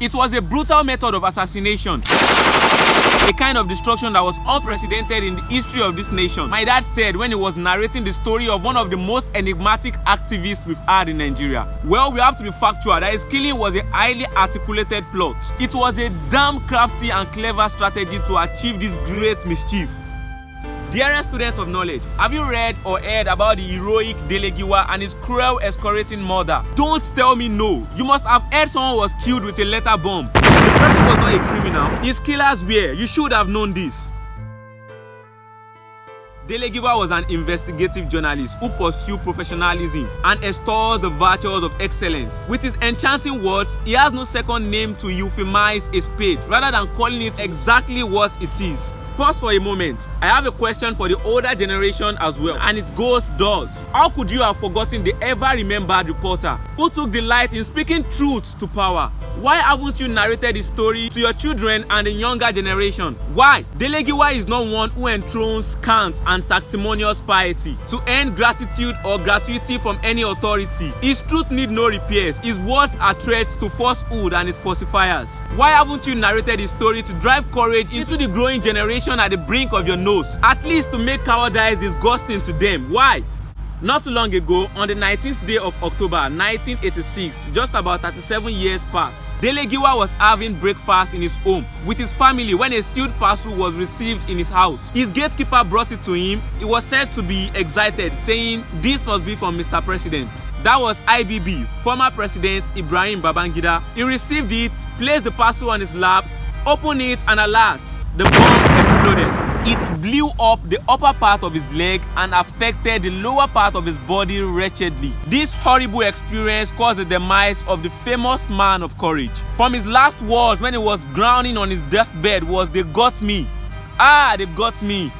It was a brutal method of assassination, a kind of destruction that was unprecedented in the history of this nation, my dad said when he was narrating the story of one of the most enigmatic activists we've had in Nigeria. Well, we have to be factual that his killing was a highly articulated plot. It was a damn crafty and clever strategy to achieve this great mischief. Dear students of knowledge, have you read or heard about the heroic Dele and his cruel excoriating murder? Don't tell me no. You must have heard someone was killed with a letter bomb. The person was not a criminal. His killers were. You should have known this. Dele was an investigative journalist who pursued professionalism and extols the virtues of excellence. With his enchanting words, he has no second name to euphemize a spade rather than calling it exactly what it is. Pause for a moment. I have a question for the older generation as well, and it goes thus. How could you have forgotten the ever-remembered reporter who took delight in speaking truth to power? Why haven't you narrated the story to your children and the younger generation? Why? Dele is not one who enthrones scant and sanctimonious piety to earn gratitude or gratuity from any authority. His truth need no repairs. His words are threats to falsehood and its falsifiers. Why haven't you narrated his story to drive courage into the growing generation at the brink of your nose, at least to make cowardice disgusting to them? Why? Not too long ago, on the 19th day of October 1986, just about 37 years past, Dele was having breakfast in his home with his family when a sealed parcel was received in his house. His gatekeeper brought it to him. He was said to be excited, saying, "This must be from Mr. President." That was IBB, former President Ibrahim Babangida. He received it, placed the parcel on his lap, opened it, and alas, the bomb exploded. It blew up the upper part of his leg and affected the lower part of his body wretchedly. This horrible experience caused the demise of the famous man of courage. From his last words when he was groaning on his deathbed was, "They got me. Ah, they got me.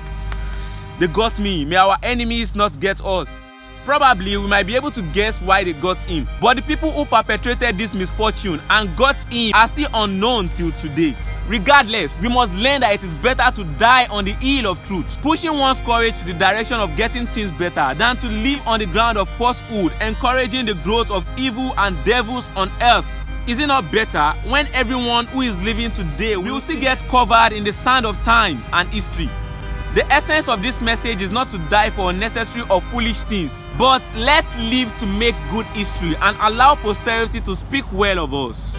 They got me. May our enemies not get us." Probably we might be able to guess why they got him, but the people who perpetrated this misfortune and got him are still unknown till today. Regardless, we must learn that it is better to die on the hill of truth, pushing one's courage to the direction of getting things better, than to live on the ground of falsehood, encouraging the growth of evil and devils on earth. Is it not better when everyone who is living today will still get covered in the sand of time and history? The essence of this message is not to die for unnecessary or foolish things, but let's live to make good history and allow posterity to speak well of us.